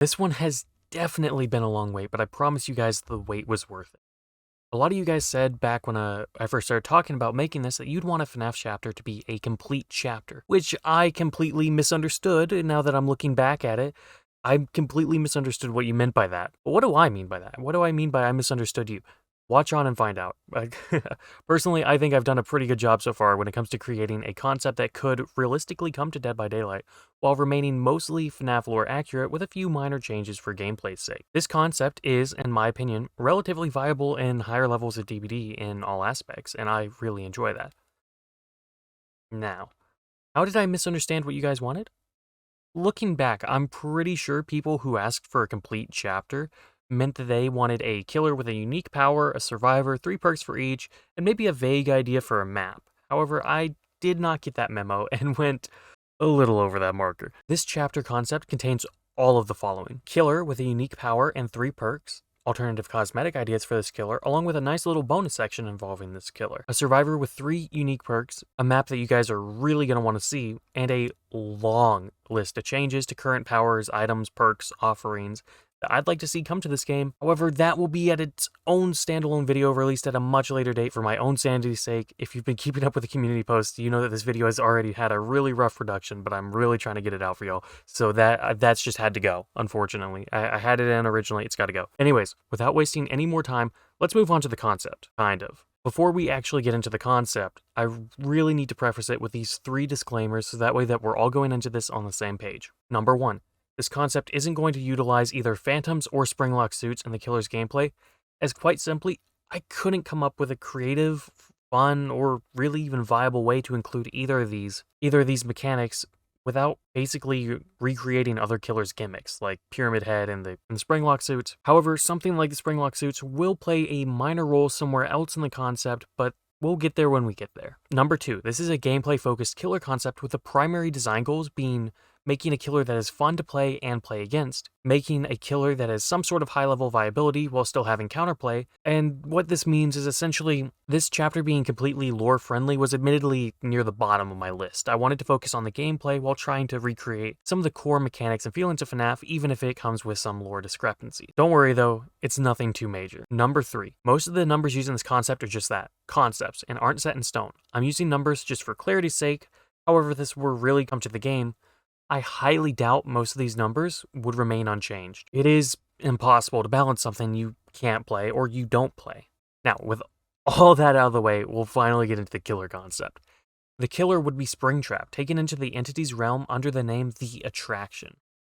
This one has definitely been a long wait, but I promise you guys the wait was worth it. A lot of you guys said back when I first started talking about making this that you'd want a FNAF chapter to be a complete chapter, which I completely misunderstood. And now that I'm looking back at it, I completely misunderstood what you meant by that. But what do I mean by that? What do I mean by I misunderstood you? Watch on and find out. Personally, I think I've done a pretty good job so far when it comes to creating a concept that could realistically come to Dead by Daylight, while remaining mostly FNAF lore accurate with a few minor changes for gameplay's sake. This concept is, in my opinion, relatively viable in higher levels of DBD in all aspects, and I really enjoy that. Now, how did I misunderstand what you guys wanted? Looking back, I'm pretty sure people who asked for a complete chapter meant that they wanted a killer with a unique power, a survivor, 3 perks for each, and maybe a vague idea for a map. However, I did not get that memo and went a little over that marker. This chapter concept contains all of the following: killer with a unique power and 3 perks, alternative cosmetic ideas for this killer, along with a nice little bonus section involving this killer, a survivor with 3 unique perks, a map that you guys are really going to want to see, and a long list of changes to current powers, items, perks, offerings that I'd like to see come to this game. However, that will be at its own standalone video released at a much later date for my own sanity's sake. If you've been keeping up with the community posts, you know that this video has already had a really rough production, but I'm really trying to get it out for y'all. So that's just had to go, unfortunately. I had it in originally, it's got to go. Anyways, without wasting any more time, let's move on to the concept, kind of. Before we actually get into the concept, I really need to preface it with these 3 disclaimers so that way that we're all going into this on the same page. Number 1. This concept isn't going to utilize either phantoms or springlock suits in the killer's gameplay, as quite simply, I couldn't come up with a creative, fun, or really even viable way to include either of these mechanics without basically recreating other killers' gimmicks, like Pyramid Head and the springlock suits. However, something like the springlock suits will play a minor role somewhere else in the concept, but we'll get there when we get there. Number 2, this is a gameplay-focused killer concept with the primary design goals being making a killer that is fun to play and play against, making a killer that has some sort of high-level viability while still having counterplay, and what this means is essentially this chapter being completely lore-friendly was admittedly near the bottom of my list. I wanted to focus on the gameplay while trying to recreate some of the core mechanics and feelings of FNAF, even if it comes with some lore discrepancy. Don't worry though, it's nothing too major. Number 3, most of the numbers used in this concept are just that, concepts, and aren't set in stone. I'm using numbers just for clarity's sake. However, if this were really come to the game, I highly doubt most of these numbers would remain unchanged. It is impossible to balance something you can't play or you don't play. Now, with all that out of the way, we'll finally get into the killer concept. The killer would be Springtrap, taken into the entity's realm under the name The Attraction,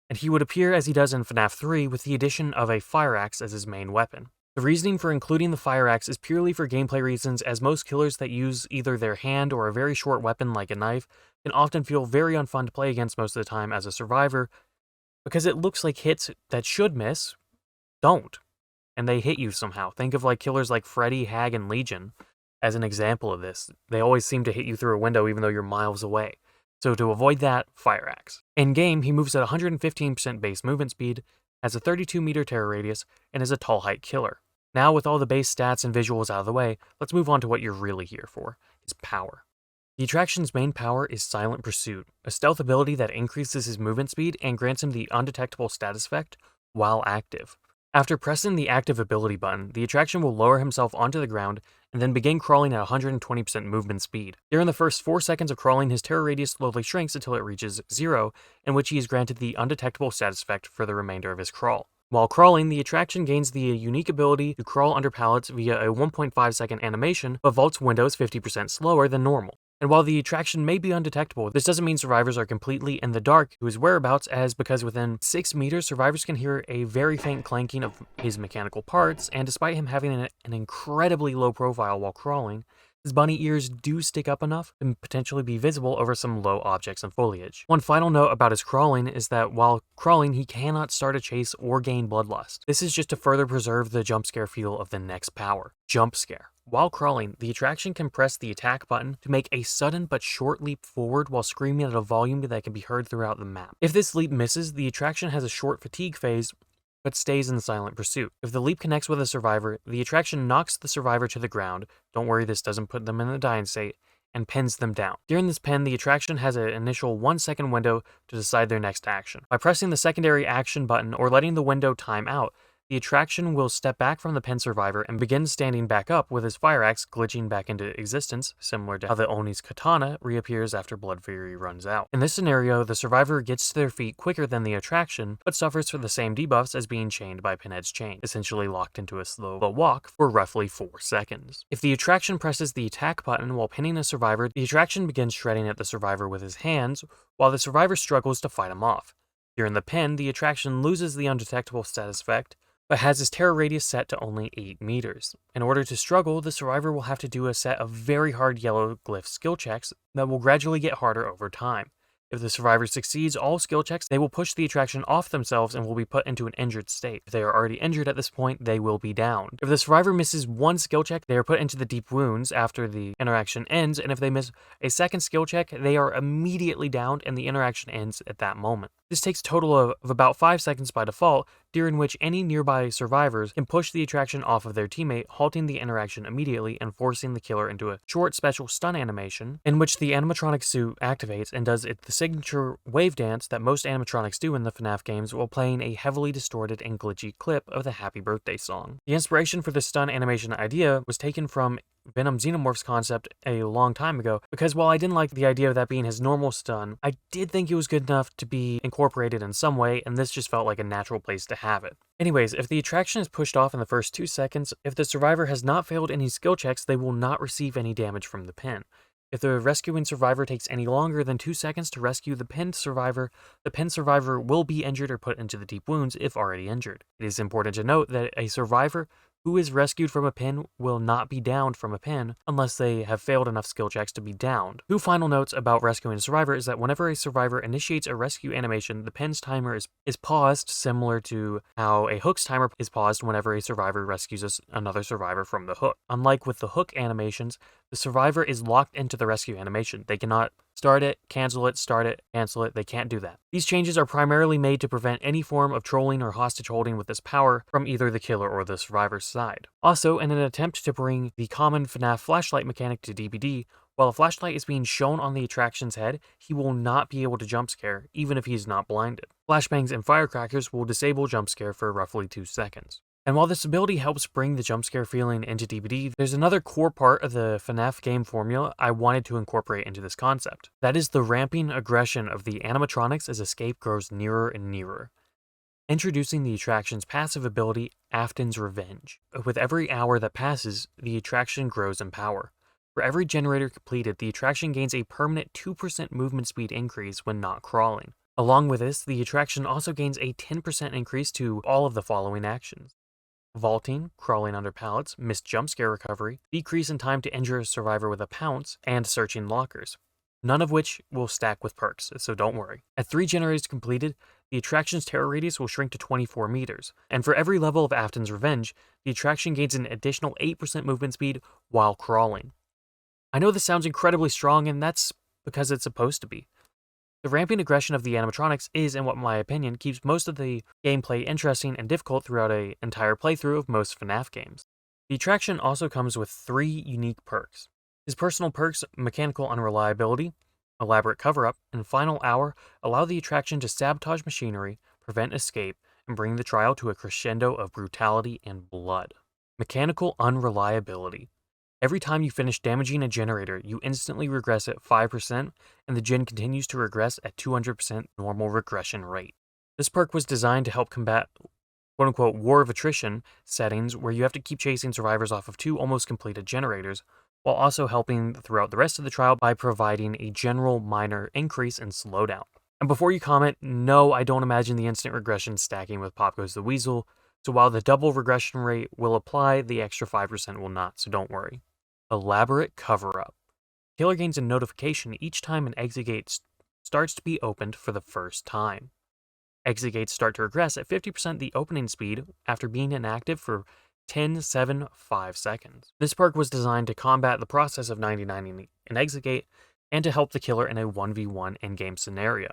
and he would appear as he does in FNAF 3 with the addition of a fire axe as his main weapon. The reasoning for including the fire axe is purely for gameplay reasons, as most killers that use either their hand or a very short weapon like a knife can often feel very unfun to play against most of the time as a survivor, because it looks like hits that should miss don't, and they hit you somehow. Think of like killers like Freddy, Hag, and Legion as an example of this. They always seem to hit you through a window even though you're miles away. So to avoid that, fire axe. In game, he moves at 115% base movement speed, has a 32-meter terror radius, and is a tall height killer. Now with all the base stats and visuals out of the way, let's move on to what you're really here for, his power. The Attraction's main power is Silent Pursuit, a stealth ability that increases his movement speed and grants him the undetectable status effect while active. After pressing the active ability button, the Attraction will lower himself onto the ground and then begin crawling at 120% movement speed. During the first 4 seconds of crawling, his terror radius slowly shrinks until it reaches 0, in which he is granted the undetectable status effect for the remainder of his crawl. While crawling, the Attraction gains the unique ability to crawl under pallets via a 1.5 second animation, but vaults windows 50% slower than normal. And while the Attraction may be undetectable, this doesn't mean survivors are completely in the dark to his whereabouts, as because within 6 meters, survivors can hear a very faint clanking of his mechanical parts, and despite him having an incredibly low profile while crawling, his bunny ears do stick up enough to potentially be visible over some low objects and foliage. One final note about his crawling is that while crawling, he cannot start a chase or gain bloodlust. This is just to further preserve the jump scare feel of the next power, Jump Scare. While crawling, the Attraction can press the attack button to make a sudden but short leap forward while screaming at a volume that can be heard throughout the map. If this leap misses, the Attraction has a short fatigue phase, but stays in silent pursuit. If the leap connects with a survivor, the Attraction knocks the survivor to the ground. Don't worry, this doesn't put them in a dying state, and pins them down. During this pin, the attraction has an initial 1-second window to decide their next action. By pressing the secondary action button or letting the window time out, the attraction will step back from the pin survivor and begin standing back up with his fire axe glitching back into existence, similar to how the Oni's katana reappears after blood fury runs out. In this scenario, the survivor gets to their feet quicker than the attraction, but suffers from the same debuffs as being chained by Pinhead's chain, essentially locked into a slow walk for roughly 4 seconds. If the attraction presses the attack button while pinning a survivor, the attraction begins shredding at the survivor with his hands, while the survivor struggles to fight him off. During the pin, the attraction loses the undetectable status effect, but has his terror radius set to only 8 meters. In order to struggle, the survivor will have to do a set of very hard yellow glyph skill checks that will gradually get harder over time. If the survivor succeeds all skill checks, they will push the attraction off themselves and will be put into an injured state. If they are already injured at this point, they will be downed. If the survivor misses one skill check, they are put into the deep wounds after the interaction ends, and if they miss a second skill check, they are immediately downed and the interaction ends at that moment. This takes a total of about 5 seconds by default, during which any nearby survivors can push the attraction off of their teammate, halting the interaction immediately and forcing the killer into a short special stun animation, in which the animatronic suit activates and does the signature wave dance that most animatronics do in the FNAF games while playing a heavily distorted and glitchy clip of the Happy Birthday song. The inspiration for the stun animation idea was taken from Venom Xenomorph's concept a long time ago, because while I didn't like the idea of that being his normal stun, I did think it was good enough to be incorporated in some way, and this just felt like a natural place to have it. Anyways, if the attraction is pushed off in the first 2 seconds, if the survivor has not failed any skill checks, they will not receive any damage from the pin. If the rescuing survivor takes any longer than 2 seconds to rescue the pinned survivor will be injured or put into the deep wounds if already injured. It is important to note that a survivor who is rescued from a pin will not be downed from a pin unless they have failed enough skill checks to be downed. 2 final notes about rescuing a survivor is that whenever a survivor initiates a rescue animation, the pin's timer is paused, similar to how a hook's timer is paused whenever a survivor rescues another survivor from the hook. Unlike with the hook animations, the survivor is locked into the rescue animation. They cannot start it, cancel it, start it, cancel it. They can't do that. These changes are primarily made to prevent any form of trolling or hostage holding with this power from either the killer or the survivor's side. Also, in an attempt to bring the common FNAF flashlight mechanic to DBD, while a flashlight is being shown on the attraction's head, he will not be able to jump scare, even if he is not blinded. Flashbangs and firecrackers will disable jump scare for roughly 2 seconds. And while this ability helps bring the jump scare feeling into DBD, there's another core part of the FNAF game formula I wanted to incorporate into this concept. That is the ramping aggression of the animatronics as escape grows nearer and nearer. Introducing the attraction's passive ability, Afton's Revenge. With every hour that passes, the attraction grows in power. For every generator completed, the attraction gains a permanent 2% movement speed increase when not crawling. Along with this, the attraction also gains a 10% increase to all of the following actions: vaulting, crawling under pallets, missed jump scare recovery, decrease in time to injure a survivor with a pounce, and searching lockers. None of which will stack with perks, so don't worry. At 3 generators completed, the attraction's terror radius will shrink to 24 meters, and for every level of Afton's Revenge, the attraction gains an additional 8% movement speed while crawling. I know this sounds incredibly strong, and that's because it's supposed to be. The ramping aggression of the animatronics is, in what my opinion, keeps most of the gameplay interesting and difficult throughout an entire playthrough of most FNAF games. The attraction also comes with 3 unique perks. His personal perks, Mechanical Unreliability, Elaborate Cover-Up, and Final Hour, allow the attraction to sabotage machinery, prevent escape, and bring the trial to a crescendo of brutality and blood. Mechanical Unreliability. Every time you finish damaging a generator, you instantly regress at 5%, and the gen continues to regress at 200% normal regression rate. This perk was designed to help combat quote-unquote war of attrition settings where you have to keep chasing survivors off of 2 almost completed generators, while also helping throughout the rest of the trial by providing a general minor increase in slowdown. And before you comment, no, I don't imagine the instant regression stacking with Pop Goes the Weasel, so while the double regression rate will apply, the extra 5% will not, so don't worry. Elaborate Cover-Up. Killer gains a notification each time an exit gate starts to be opened for the first time. Exit gates start to regress at 50% the opening speed after being inactive for 10, 7, 5 seconds. This perk was designed to combat the process of 99ing an exit gate and to help the killer in a 1v1 in-game scenario.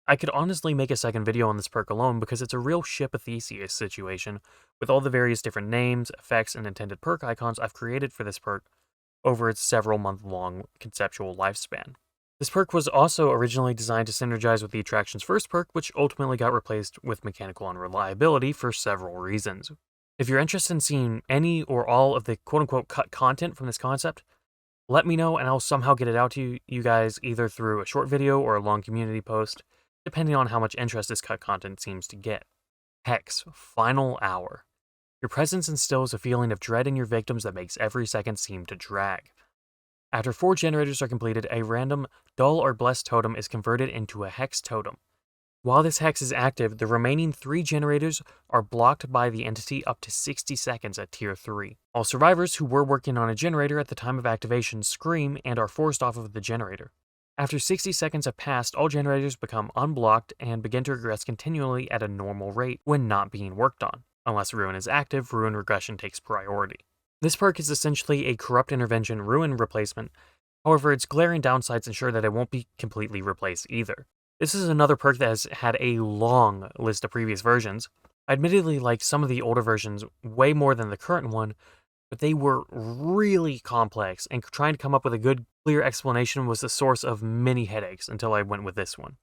I could honestly make a second video on this perk alone because it's a real Ship of Theseus situation with all the various different names, effects, and intended perk icons I've created for this perk, over its several month-long conceptual lifespan. This perk was also originally designed to synergize with the attraction's first perk, which ultimately got replaced with mechanical unreliability for several reasons. If you're interested in seeing any or all of the quote-unquote cut content from this concept, let me know and I'll somehow get it out to you guys either through a short video or a long community post, depending on how much interest this cut content seems to get. Hex, Final Hour. Your presence instills a feeling of dread in your victims that makes every second seem to drag. After 4 generators are completed, a random dull or blessed totem is converted into a hex totem. While this hex is active, the remaining 3 generators are blocked by the entity up to 60 seconds at Tier 3. All survivors who were working on a generator at the time of activation scream and are forced off of the generator. After 60 seconds have passed, all generators become unblocked and begin to regress continually at a normal rate when not being worked on. Unless Ruin is active, Ruin regression takes priority. This perk is essentially a corrupt intervention Ruin replacement, however its glaring downsides ensure that it won't be completely replaced either. This is another perk that has had a long list of previous versions. I admittedly like some of the older versions way more than the current one, but they were really complex, and trying to come up with a good, clear explanation was the source of many headaches until I went with this one.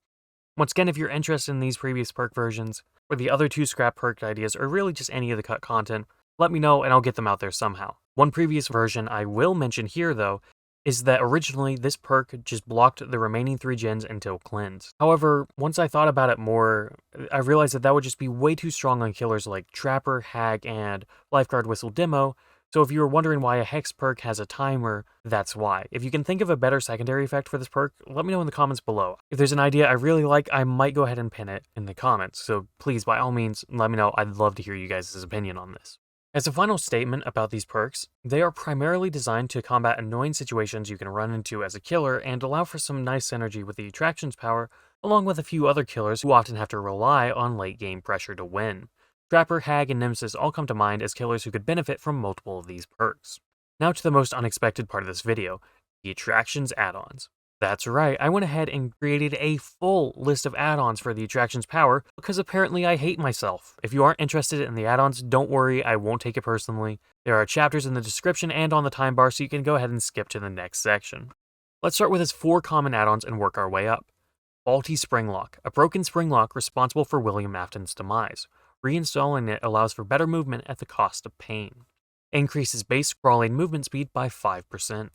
Once again, if you're interested in these previous perk versions, or the other 2 scrap perk ideas, or really just any of the cut content, let me know and I'll get them out there somehow. One previous version I will mention here, though, is that originally this perk just blocked the remaining 3 gens until cleanse. However, once I thought about it more, I realized that would just be way too strong on killers like Trapper, Hag, and Lifeguard Whistle Demo, so if you were wondering why a hex perk has a timer, that's why. If you can think of a better secondary effect for this perk, let me know in the comments below. If there's an idea I really like, I might go ahead and pin it in the comments, so please, by all means, let me know. I'd love to hear you guys' opinion on this. As a final statement about these perks, they are primarily designed to combat annoying situations you can run into as a killer and allow for some nice synergy with the attraction's power, along with a few other killers who often have to rely on late game pressure to win. Trapper, Hag, and Nemesis all come to mind as killers who could benefit from multiple of these perks. Now to the most unexpected part of this video, the attraction's add-ons. That's right, I went ahead and created a full list of add-ons for the attraction's power because apparently I hate myself. If you aren't interested in the add-ons, don't worry, I won't take it personally. There are chapters in the description and on the time bar, so you can go ahead and skip to the next section. Let's start with its 4 common add-ons and work our way up. Faulty Spring Lock, a broken spring lock responsible for William Afton's demise. Reinstalling it allows for better movement at the cost of pain. Increases base crawling movement speed by 5%.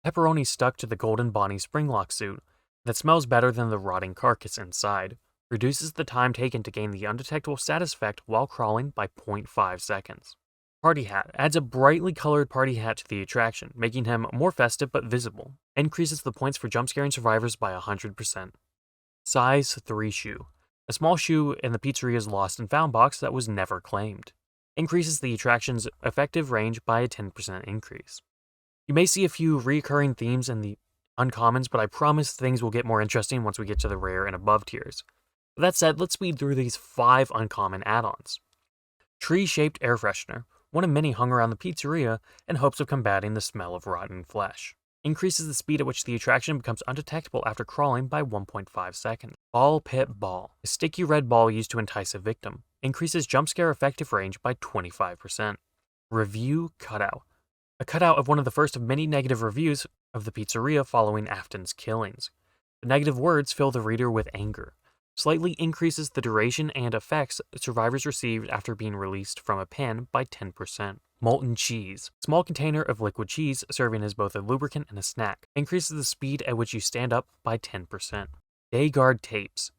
Pepperoni stuck to the Golden Bonnie Springlock suit that smells better than the rotting carcass inside. Reduces the time taken to gain the undetectable status effect while crawling by 0.5 seconds. Party Hat adds a brightly colored party hat to the attraction, making him more festive but visible. Increases the points for jumpscaring survivors by 100%. Size 3 shoe. A small shoe in the pizzeria's lost and found box that was never claimed. Increases the attraction's effective range by a 10% increase. You may see a few recurring themes in the uncommons, but I promise things will get more interesting once we get to the rare and above tiers. With that said, let's speed through these 5 uncommon add-ons. Tree-shaped air freshener, one of many hung around the pizzeria in hopes of combating the smell of rotten flesh. Increases the speed at which the attraction becomes undetectable after crawling by 1.5 seconds. Ball Pit Ball, a sticky red ball used to entice a victim. Increases jumpscare effective range by 25%. Review Cutout, a cutout of one of the first of many negative reviews of the pizzeria following Afton's killings. The negative words fill the reader with anger. Slightly increases the duration and effects survivors received after being released from a pen by 10%. Molten Cheese, small container of liquid cheese serving as both a lubricant and a snack. Increases the speed at which you stand up by 10%. Day Guard Tapes,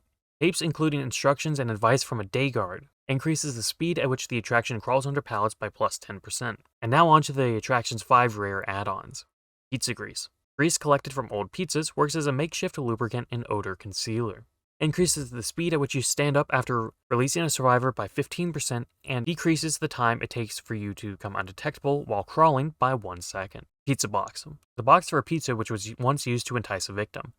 tapes including instructions and advice from a day guard. Increases the speed at which the attraction crawls under pallets by plus 10%. And now on to the attraction's 5 rare add-ons. Pizza Grease. Grease collected from old pizzas works as a makeshift lubricant and odor concealer. Increases the speed at which you stand up after releasing a survivor by 15% and decreases the time it takes for you to come undetectable while crawling by 1 second. Pizza Box. The box for a pizza which was once used to entice a victim.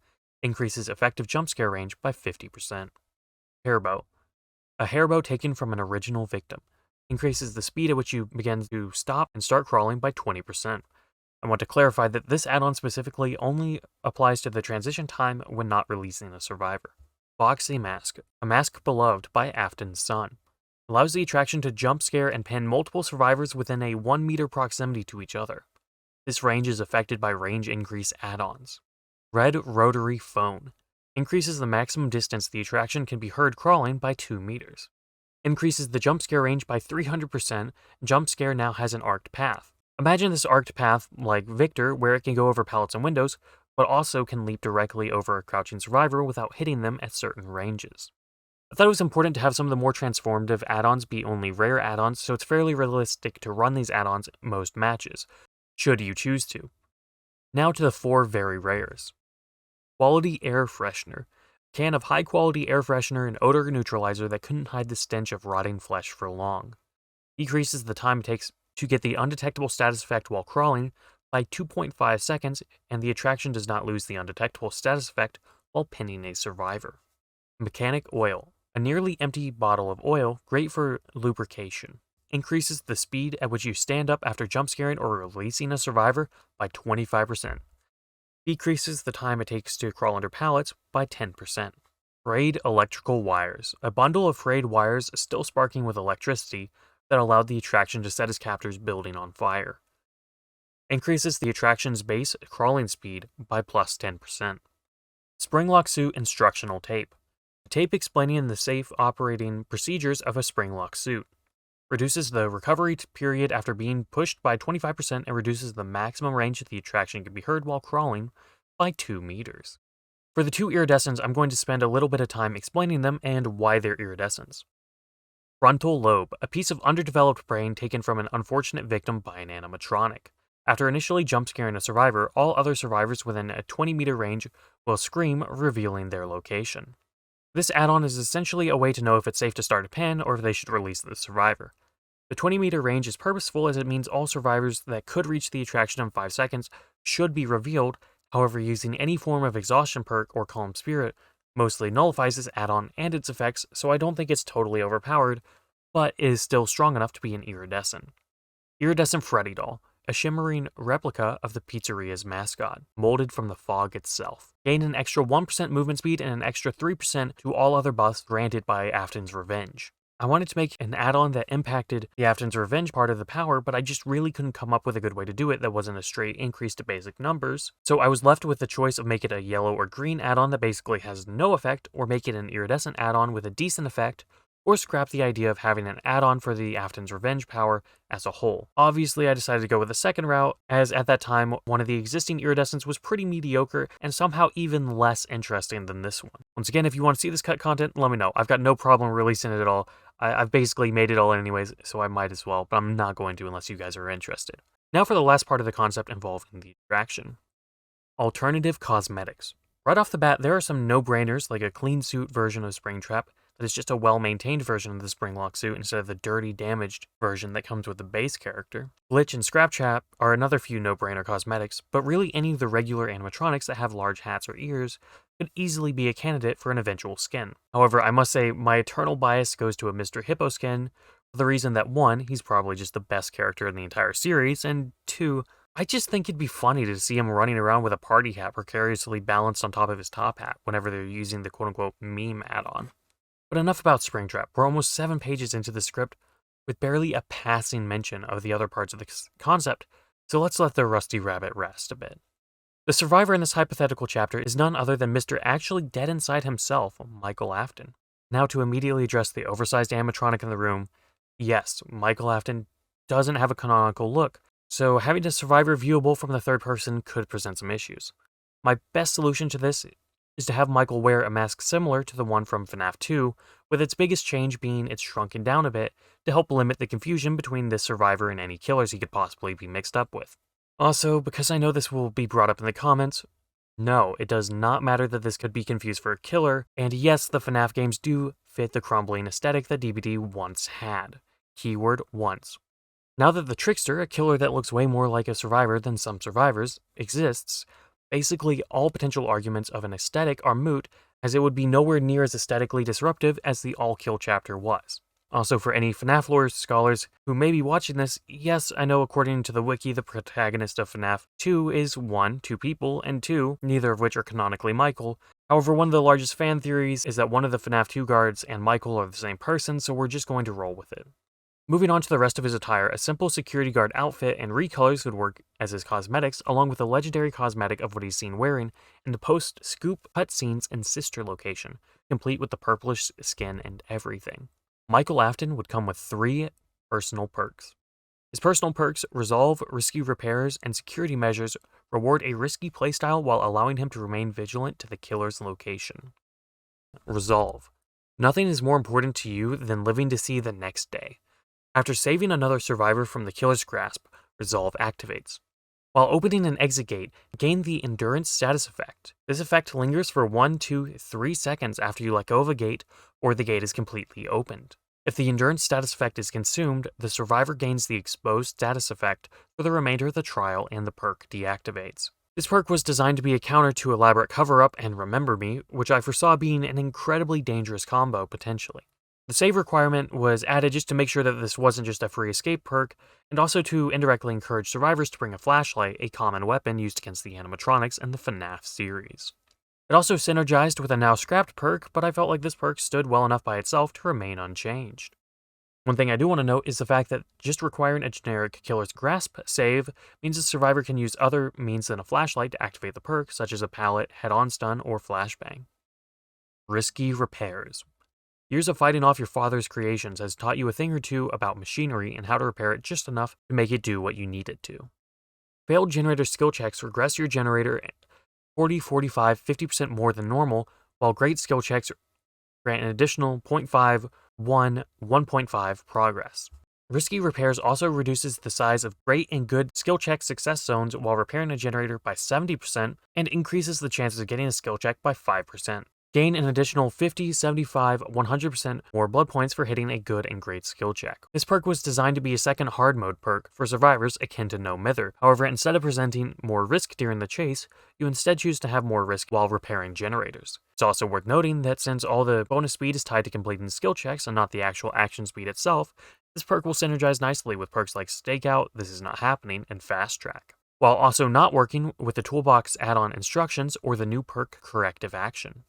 Increases effective jumpscare range by 50%. Hairbow. A hairbow taken from an original victim. Increases the speed at which you begin to stop and start crawling by 20%. I want to clarify that this add-on specifically only applies to the transition time when not releasing a survivor. Boxy Mask, a mask beloved by Afton's son. Allows the attraction to jump scare and pin multiple survivors within a 1 meter proximity to each other. This range is affected by range increase add-ons. Red Rotary Phone increases the maximum distance the attraction can be heard crawling by 2 meters. Increases the jump scare range by 300%, jump scare now has an arced path. Imagine this arced path like Victor, where it can go over pallets and windows, but also can leap directly over a crouching survivor without hitting them at certain ranges. I thought it was important to have some of the more transformative add-ons be only rare add-ons, so it's fairly realistic to run these add-ons most matches, should you choose to. Now to the 4 very rares. Quality Air Freshener. Can of high-quality air freshener and odor neutralizer that couldn't hide the stench of rotting flesh for long. Decreases the time it takes to get the undetectable status effect while crawling by 2.5 seconds, and the attraction does not lose the undetectable status effect while pinning a survivor. Mechanic Oil. A nearly empty bottle of oil, great for lubrication. Increases the speed at which you stand up after jump scaring or releasing a survivor by 25%. Decreases the time it takes to crawl under pallets by 10%. Frayed Electrical Wires. A bundle of frayed wires still sparking with electricity that allowed the attraction to set its captor's building on fire. Increases the attraction's base crawling speed by plus 10%. Springlock Suit Instructional Tape. A tape explaining the safe operating procedures of a springlock suit. Reduces the recovery period after being pushed by 25% and reduces the maximum range the attraction can be heard while crawling by 2 meters. For the 2 iridescents, I'm going to spend a little bit of time explaining them and why they're iridescents. Frontal Lobe, a piece of underdeveloped brain taken from an unfortunate victim by an animatronic. After initially jump scaring a survivor, all other survivors within a 20-meter range will scream, revealing their location. This add-on is essentially a way to know if it's safe to start a pen or if they should release the survivor. The 20-meter range is purposeful as it means all survivors that could reach the attraction in 5 seconds should be revealed. However, using any form of exhaustion perk or calm spirit mostly nullifies this add-on and its effects, so I don't think it's totally overpowered, but is still strong enough to be an iridescent. Iridescent Freddy Doll. A shimmering replica of the pizzeria's mascot, molded from the fog itself. Gain an extra 1% movement speed and an extra 3% to all other buffs granted by Afton's Revenge. I wanted to make an add-on that impacted the Afton's Revenge part of the power, but I just really couldn't come up with a good way to do it that wasn't a straight increase to basic numbers, so I was left with the choice of make it a yellow or green add-on that basically has no effect, or make it an iridescent add-on with a decent effect, or scrap the idea of having an add-on for the Afton's Revenge power as a whole. Obviously, I decided to go with the second route, as at that time, one of the existing iridescents was pretty mediocre and somehow even less interesting than this one. Once again, if you want to see this cut content, let me know. I've got no problem releasing it at all. I've basically made it all anyways, so I might as well, but I'm not going to unless you guys are interested. Now for the last part of the concept involving the attraction. Alternative Cosmetics. Right off the bat, there are some no-brainers like a clean suit version of Springtrap that is just a well-maintained version of the Springlock suit instead of the dirty, damaged version that comes with the base character. Glitch and Scraptrap are another few no-brainer cosmetics, but really any of the regular animatronics that have large hats or ears could easily be a candidate for an eventual skin. However, I must say my eternal bias goes to a Mr. Hippo skin for the reason that 1, he's probably just the best character in the entire series, and 2, I just think it'd be funny to see him running around with a party hat precariously balanced on top of his top hat whenever they're using the quote-unquote meme add-on. But enough about Springtrap. We're almost 7 pages into the script with barely a passing mention of the other parts of the concept, so let's let the rusty rabbit rest a bit. The survivor in this hypothetical chapter is none other than Mr. actually dead inside himself, Michael Afton. Now to immediately address the oversized animatronic in the room, yes, Michael Afton doesn't have a canonical look, so having a survivor viewable from the third person could present some issues. My best solution to this is to have Michael wear a mask similar to the one from FNAF 2, with its biggest change being it's shrunken down a bit to help limit the confusion between this survivor and any killers he could possibly be mixed up with. Also, because I know this will be brought up in the comments, no, it does not matter that this could be confused for a killer, and yes, the FNAF games do fit the crumbling aesthetic that DBD once had. Keyword once. Now that the Trickster, a killer that looks way more like a survivor than some survivors, exists, basically all potential arguments of an aesthetic are moot, as it would be nowhere near as aesthetically disruptive as the all-kill chapter was. Also, for any FNAF lore scholars who may be watching this, yes, I know according to the wiki, the protagonist of FNAF 2 is 1, 2 people, and 2, neither of which are canonically Michael. However, one of the largest fan theories is that one of the FNAF 2 guards and Michael are the same person, so we're just going to roll with it. Moving on to the rest of his attire, a simple security guard outfit and recolors would work as his cosmetics, along with the legendary cosmetic of what he's seen wearing in the post-scoop cutscenes and sister location, complete with the purplish skin and everything. Michael Afton would come with 3 personal perks. His personal perks, Resolve, Risky Repairs, and Security Measures, reward a risky playstyle while allowing him to remain vigilant to the killer's location. Resolve. Nothing is more important to you than living to see the next day. After saving another survivor from the killer's grasp, Resolve activates. While opening an exit gate, gain the Endurance status effect. This effect lingers for 1, 2, 3 seconds after you let go of a gate or the gate is completely opened. If the Endurance status effect is consumed, the survivor gains the Exposed status effect for the remainder of the trial and the perk deactivates. This perk was designed to be a counter to Elaborate Cover-Up and Remember Me, which I foresaw being an incredibly dangerous combo potentially. The save requirement was added just to make sure that this wasn't just a free escape perk, and also to indirectly encourage survivors to bring a flashlight, a common weapon used against the animatronics in the FNAF series. It also synergized with a now scrapped perk, but I felt like this perk stood well enough by itself to remain unchanged. One thing I do want to note is the fact that just requiring a generic Killer's Grasp save means the survivor can use other means than a flashlight to activate the perk, such as a pallet, head-on stun, or flashbang. Risky Repairs. Years of fighting off your father's creations has taught you a thing or two about machinery and how to repair it just enough to make it do what you need it to. Failed generator skill checks regress your generator 40, 45, 50% more than normal, while great skill checks grant an additional 0.5, 1, 1.5 progress. Risky Repairs also reduces the size of great and good skill check success zones while repairing a generator by 70% and increases the chances of getting a skill check by 5%. Gain an additional 50, 75, 100% more blood points for hitting a good and great skill check. This perk was designed to be a second hard mode perk for survivors akin to No Mither. However, instead of presenting more risk during the chase, you instead choose to have more risk while repairing generators. It's also worth noting that since all the bonus speed is tied to completing skill checks and not the actual action speed itself, this perk will synergize nicely with perks like Stakeout, This Is Not Happening, and Fast Track, while also not working with the Toolbox add-on instructions or the new perk Corrective Action.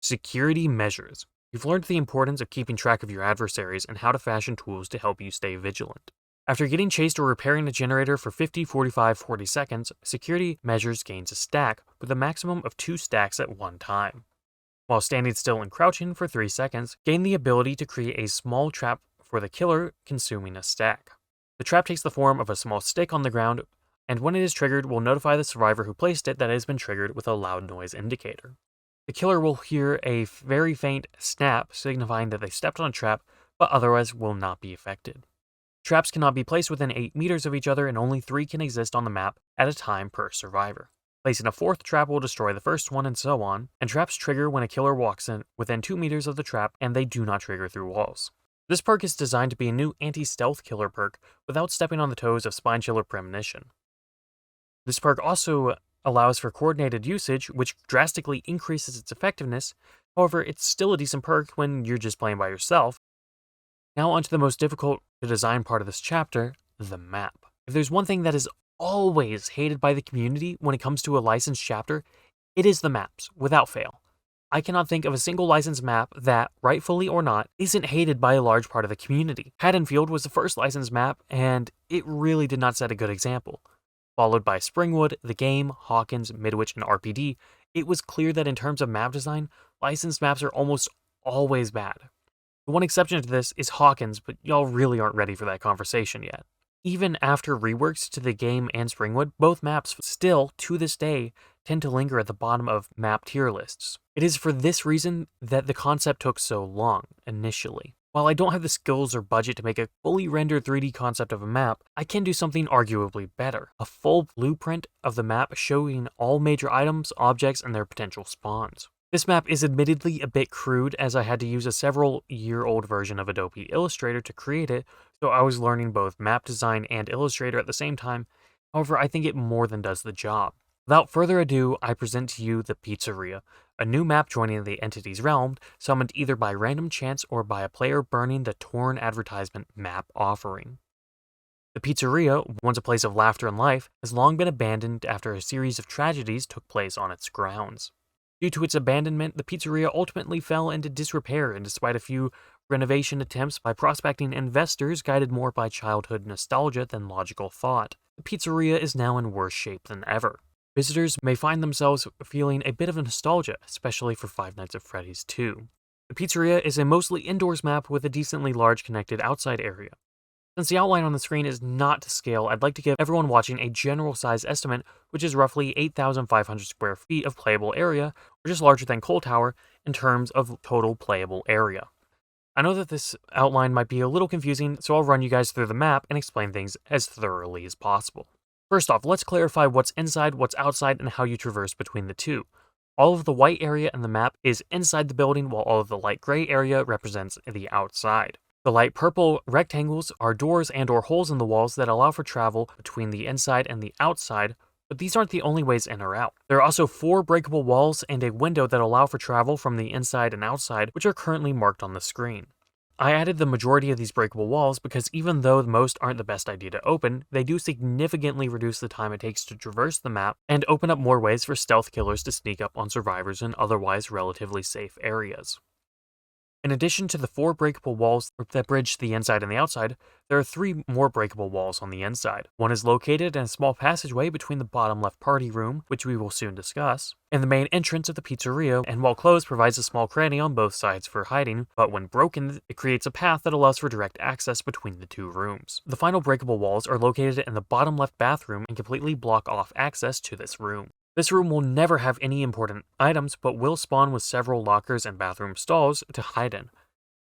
Security Measures. You've learned the importance of keeping track of your adversaries and how to fashion tools to help you stay vigilant. After getting chased or repairing a generator for 50, 45, 40 seconds, Security Measures gains a stack with a maximum of 2 stacks at one time. While standing still and crouching for 3 seconds, gain the ability to create a small trap for the killer, consuming a stack. The trap takes the form of a small stick on the ground, and when it is triggered, will notify the survivor who placed it that it has been triggered with a loud noise indicator. The killer will hear a very faint snap, signifying that they stepped on a trap, but otherwise will not be affected. Traps cannot be placed within 8 meters of each other, and only 3 can exist on the map at a time per survivor. Placing a 4th trap will destroy the first one, and so on, and traps trigger when a killer walks in within 2 meters of the trap, and they do not trigger through walls. This perk is designed to be a new anti-stealth killer perk without stepping on the toes of Spine Chiller Premonition. This perk also allows for coordinated usage, which drastically increases its effectiveness. However, it's still a decent perk when you're just playing by yourself. Now onto the most difficult to design part of this chapter, the map. If there's one thing that is always hated by the community when it comes to a licensed chapter, it is the maps, without fail. I cannot think of a single licensed map that, rightfully or not, isn't hated by a large part of the community. Haddonfield was the first licensed map, and it really did not set a good example. Followed by Springwood, The Game, Hawkins, Midwich, and RPD, it was clear that in terms of map design, licensed maps are almost always bad. The one exception to this is Hawkins, but y'all really aren't ready for that conversation yet. Even after reworks to The Game and Springwood, both maps still, to this day, tend to linger at the bottom of map tier lists. It is for this reason that the concept took so long, initially. While I don't have the skills or budget to make a fully rendered 3D concept of a map, I can do something arguably better. A full blueprint of the map showing all major items, objects, and their potential spawns. This map is admittedly a bit crude, as I had to use a several-year-old version of Adobe Illustrator to create it, so I was learning both map design and Illustrator at the same time. However, I think it more than does the job. Without further ado, I present to you the Pizzeria, a new map joining the entity's realm, summoned either by random chance or by a player burning the torn advertisement map offering. The Pizzeria, once a place of laughter and life, has long been abandoned after a series of tragedies took place on its grounds. Due to its abandonment, the Pizzeria ultimately fell into disrepair, and despite a few renovation attempts by prospecting investors guided more by childhood nostalgia than logical thought. The pizzeria is now in worse shape than ever. Visitors may find themselves feeling a bit of nostalgia, especially for Five Nights at Freddy's 2. The pizzeria is a mostly indoors map with a decently large connected outside area. Since the outline on the screen is not to scale, I'd like to give everyone watching a general size estimate, which is roughly 8,500 square feet of playable area, which is larger than Coal Tower in terms of total playable area. I know that this outline might be a little confusing, so I'll run you guys through the map and explain things as thoroughly as possible. First off, let's clarify what's inside, what's outside, and how you traverse between the two. All of the white area in the map is inside the building, while all of the light gray area represents the outside. The light purple rectangles are doors and/or holes in the walls that allow for travel between the inside and the outside, but these aren't the only ways in or out. There are also 4 breakable walls and a window that allow for travel from the inside and outside, which are currently marked on the screen. I added the majority of these breakable walls because even though most aren't the best idea to open, they do significantly reduce the time it takes to traverse the map and open up more ways for stealth killers to sneak up on survivors in otherwise relatively safe areas. In addition to the 4 breakable walls that bridge the inside and the outside, there are 3 more breakable walls on the inside. One is located in a small passageway between the bottom left party room, which we will soon discuss, and the main entrance of the pizzeria, and while closed provides a small cranny on both sides for hiding, but when broken, it creates a path that allows for direct access between the 2 rooms. The final breakable walls are located in the bottom left bathroom and completely block off access to this room. This room will never have any important items, but will spawn with several lockers and bathroom stalls to hide in.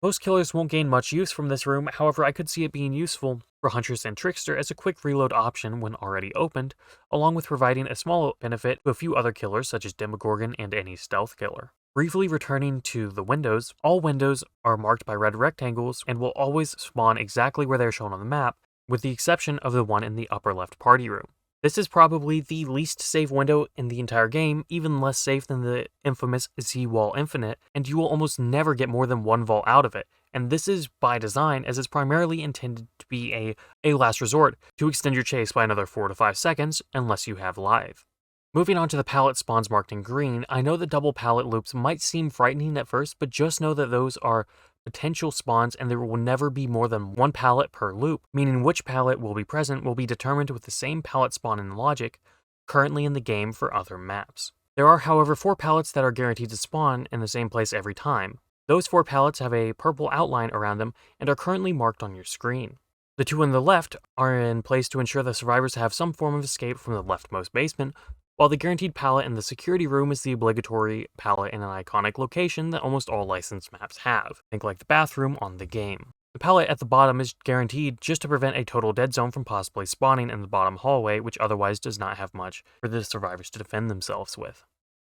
Most killers won't gain much use from this room, however I could see it being useful for Huntress and Trickster as a quick reload option when already opened, along with providing a small benefit to a few other killers such as Demogorgon and any stealth killer. Briefly returning to the windows, all windows are marked by red rectangles and will always spawn exactly where they are shown on the map, with the exception of the one in the upper left party room. This is probably the least safe window in the entire game, even less safe than the infamous Z-Wall Infinite, and you will almost never get more than 1 vault out of it, and this is by design as it's primarily intended to be a last resort to extend your chase by another 4 to 5 seconds unless you have live. Moving on to the pallet spawns marked in green, I know the double pallet loops might seem frightening at first, but just know that those are potential spawns and there will never be more than 1 pallet per loop, meaning which pallet will be present will be determined with the same pallet spawn in logic currently in the game for other maps. There are, however, 4 pallets that are guaranteed to spawn in the same place every time. Those 4 pallets have a purple outline around them and are currently marked on your screen. The 2 on the left are in place to ensure the survivors have some form of escape from the leftmost basement, while the guaranteed pallet in the security room is the obligatory pallet in an iconic location that almost all licensed maps have. Think like the bathroom on the game. The pallet at the bottom is guaranteed just to prevent a total dead zone from possibly spawning in the bottom hallway, which otherwise does not have much for the survivors to defend themselves with.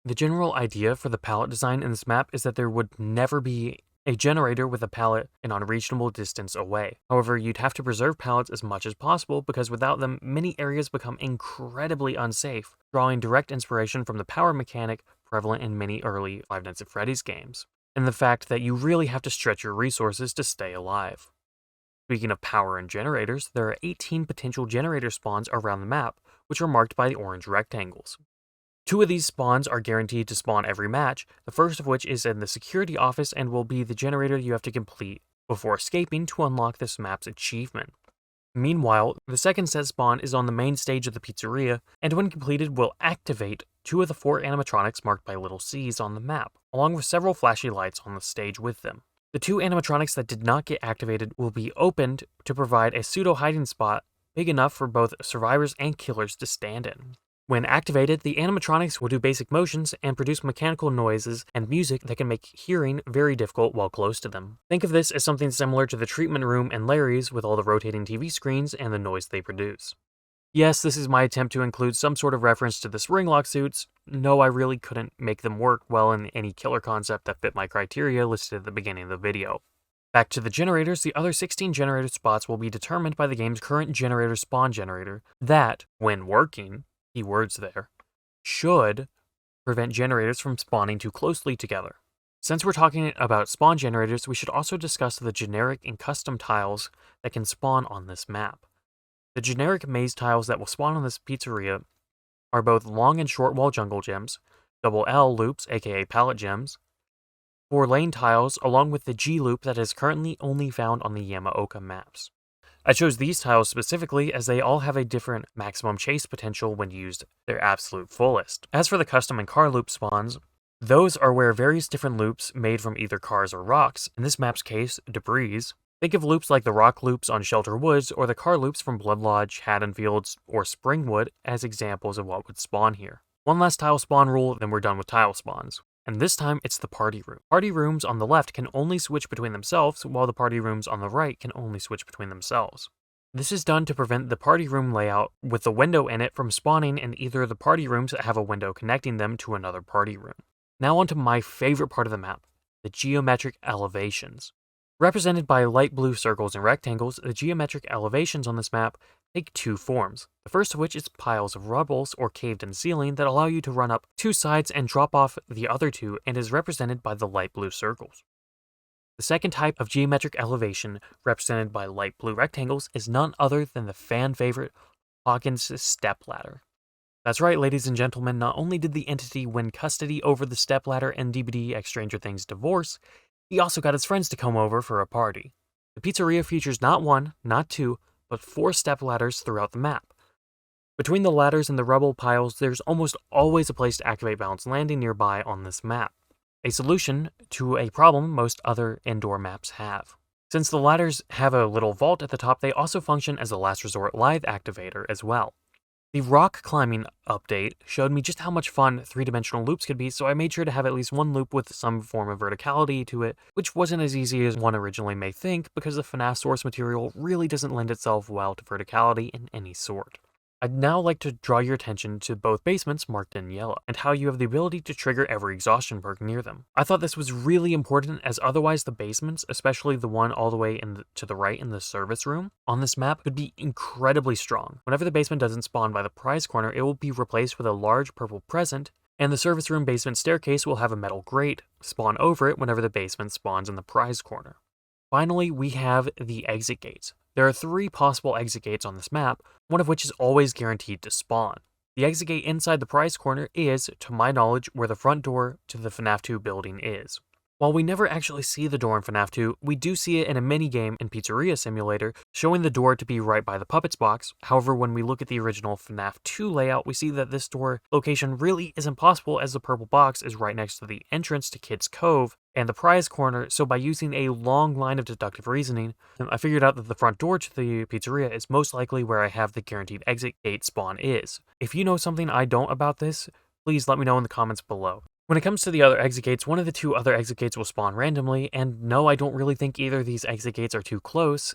The general idea for the pallet design in this map is that there would never be a generator with a pallet an unreasonable distance away. However, you'd have to preserve pallets as much as possible because without them, many areas become incredibly unsafe, drawing direct inspiration from the power mechanic prevalent in many early Five Nights at Freddy's games, and the fact that you really have to stretch your resources to stay alive. Speaking of power and generators, there are 18 potential generator spawns around the map, which are marked by the orange rectangles. 2 of these spawns are guaranteed to spawn every match, the first of which is in the security office and will be the generator you have to complete before escaping to unlock this map's achievement. Meanwhile, the second set spawn is on the main stage of the pizzeria, and when completed will activate 2 of the 4 animatronics marked by little C's on the map, along with several flashy lights on the stage with them. The 2 animatronics that did not get activated will be opened to provide a pseudo hiding spot big enough for both survivors and killers to stand in. When activated, the animatronics will do basic motions and produce mechanical noises and music that can make hearing very difficult while close to them. Think of this as something similar to the treatment room and Larry's with all the rotating TV screens and the noise they produce. Yes, this is my attempt to include some sort of reference to the spring lock suits. No, I really couldn't make them work well in any killer concept that fit my criteria listed at the beginning of the video. Back to the generators, the other 16 generator spots will be determined by the game's current generator spawn generator that, when working, keywords there, should prevent generators from spawning too closely together. Since we're talking about spawn generators, we should also discuss the generic and custom tiles that can spawn on this map. The generic maze tiles that will spawn on this pizzeria are both long and short wall jungle gems, double L loops aka pallet gems, 4 lane tiles, along with the G loop that is currently only found on the Yamaoka maps. I chose these tiles specifically as they all have a different maximum chase potential when used their absolute fullest. As for the custom and car loop spawns, those are where various different loops made from either cars or rocks, in this map's case, debris. Think of loops like the rock loops on Shelter Woods or the car loops from Blood Lodge, Haddonfields, or Springwood as examples of what would spawn here. One last tile spawn rule, then we're done with tile spawns. And this time, it's the party room. Party rooms on the left can only switch between themselves, while the party rooms on the right can only switch between themselves. This is done to prevent the party room layout with the window in it from spawning in either of the party rooms that have a window connecting them to another party room. Now onto my favorite part of the map, the geometric elevations. Represented by light blue circles and rectangles, the geometric elevations on this map take 2 forms. The first of which is piles of rubbles or caved-in ceiling that allow you to run up 2 sides and drop off the other 2 and is represented by the light blue circles. The second type of geometric elevation, represented by light blue rectangles, is none other than the fan favorite Hawkins' stepladder. That's right, ladies and gentlemen, not only did the entity win custody over the stepladder in DBD X Stranger Things Divorce, he also got his friends to come over for a party. The pizzeria features not 1, not 2, but 4 step ladders throughout the map. Between the ladders and the rubble piles, there's almost always a place to activate balanced landing nearby on this map, a solution to a problem most other indoor maps have. Since the ladders have a little vault at the top, they also function as a last resort lithe activator as well. The rock climbing update showed me just how much fun 3-dimensional loops could be, so I made sure to have at least one loop with some form of verticality to it, which wasn't as easy as one originally may think because the FNAF source material really doesn't lend itself well to verticality in any sort. I'd now like to draw your attention to both basements marked in yellow, and how you have the ability to trigger every exhaustion perk near them. I thought this was really important as otherwise the basements, especially the one all the way to the right in the service room, on this map could be incredibly strong. Whenever the basement doesn't spawn by the prize corner, it will be replaced with a large purple present, and the service room basement staircase will have a metal grate spawn over it whenever the basement spawns in the prize corner. Finally, we have the exit gates. There are 3 possible exit gates on this map, one of which is always guaranteed to spawn. The exit gate inside the prize corner is, to my knowledge, where the front door to the FNAF 2 building is. While we never actually see the door in FNAF 2, we do see it in a minigame in Pizzeria Simulator, showing the door to be right by the Puppets box. However, when we look at the original FNAF 2 layout, we see that this door location really isn't possible as the purple box is right next to the entrance to Kids Cove and the prize corner, so by using a long line of deductive reasoning, I figured out that the front door to the pizzeria is most likely where I have the guaranteed exit gate spawn is. If you know something I don't about this, please let me know in the comments below. When it comes to the other exit gates, one of the 2 other exit gates will spawn randomly, and no, I don't really think either of these exit gates are too close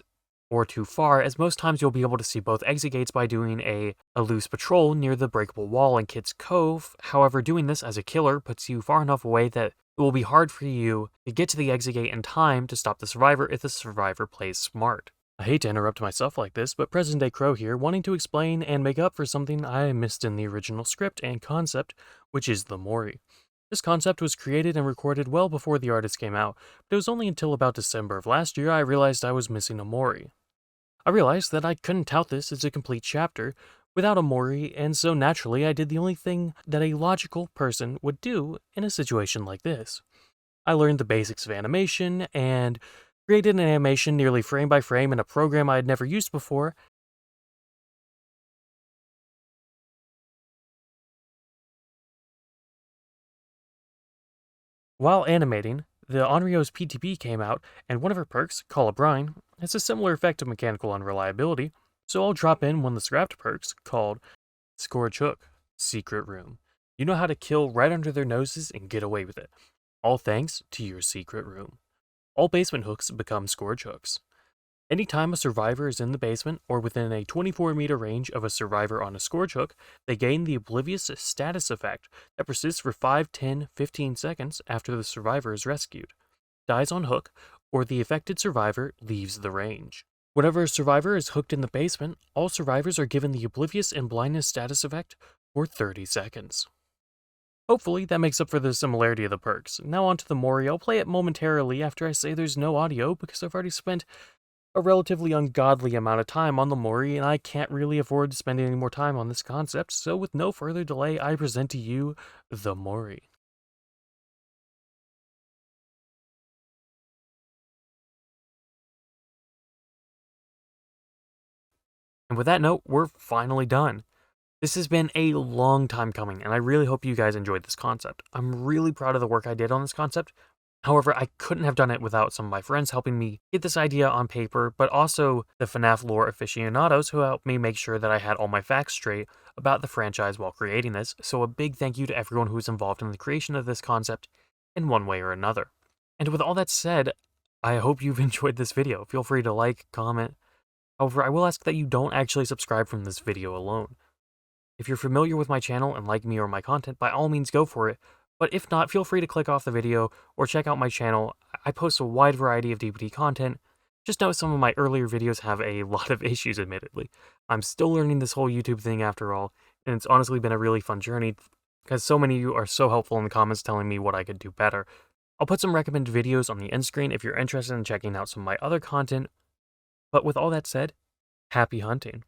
or too far, as most times you'll be able to see both exit gates by doing a loose patrol near the breakable wall in Kids Cove. However, doing this as a killer puts you far enough away that it will be hard for you to get to the exit gate in time to stop the survivor if the survivor plays smart. I hate to interrupt myself like this, but Present-day Crow here, wanting to explain and make up for something I missed in the original script and concept, which is the Mori. This concept was created and recorded well before the artist came out, but it was only until about December of last year I realized I was missing a Mori. I realized that I couldn't tout this as a complete chapter without a Mori, and so naturally I did the only thing that a logical person would do in a situation like this. I learned the basics of animation, and created an animation nearly frame by frame in a program I had never used before. While animating, the Onryo's PTB came out, and one of her perks, Call a Brine, has a similar effect of mechanical unreliability, so I'll drop in one of the scrapped perks called Scourge Hook, Secret Room. You know how to kill right under their noses and get away with it. All thanks to your secret room. All basement hooks become Scourge Hooks. Anytime a survivor is in the basement or within a 24-meter range of a survivor on a Scourge Hook, they gain the Oblivious status effect that persists for 5, 10, 15 seconds after the survivor is rescued, dies on hook, or the affected survivor leaves the range. Whenever a survivor is hooked in the basement, all survivors are given the Oblivious and Blindness status effect for 30 seconds. Hopefully that makes up for the similarity of the perks. Now onto the Mori. I'll play it momentarily after I say there's no audio because I've already spent a relatively ungodly amount of time on the Mori, and I can't really afford to spend any more time on this concept, so with no further delay, I present to you the Mori. And with that note, we're finally done. This has been a long time coming, and I really hope you guys enjoyed this concept. I'm really proud of the work I did on this concept. However, I couldn't have done it without some of my friends helping me get this idea on paper, but also the FNAF lore aficionados who helped me make sure that I had all my facts straight about the franchise while creating this. So a big thank you to everyone who was involved in the creation of this concept in one way or another. And with all that said, I hope you've enjoyed this video. Feel free to like, comment. However, I will ask that you don't actually subscribe from this video alone. If you're familiar with my channel and like me or my content, by all means go for it. But if not, feel free to click off the video or check out my channel. I post a wide variety of DBD content. Just note some of my earlier videos have a lot of issues, admittedly. I'm still learning this whole YouTube thing after all, and it's honestly been a really fun journey because so many of you are so helpful in the comments telling me what I could do better. I'll put some recommended videos on the end screen if you're interested in checking out some of my other content. But with all that said, happy hunting.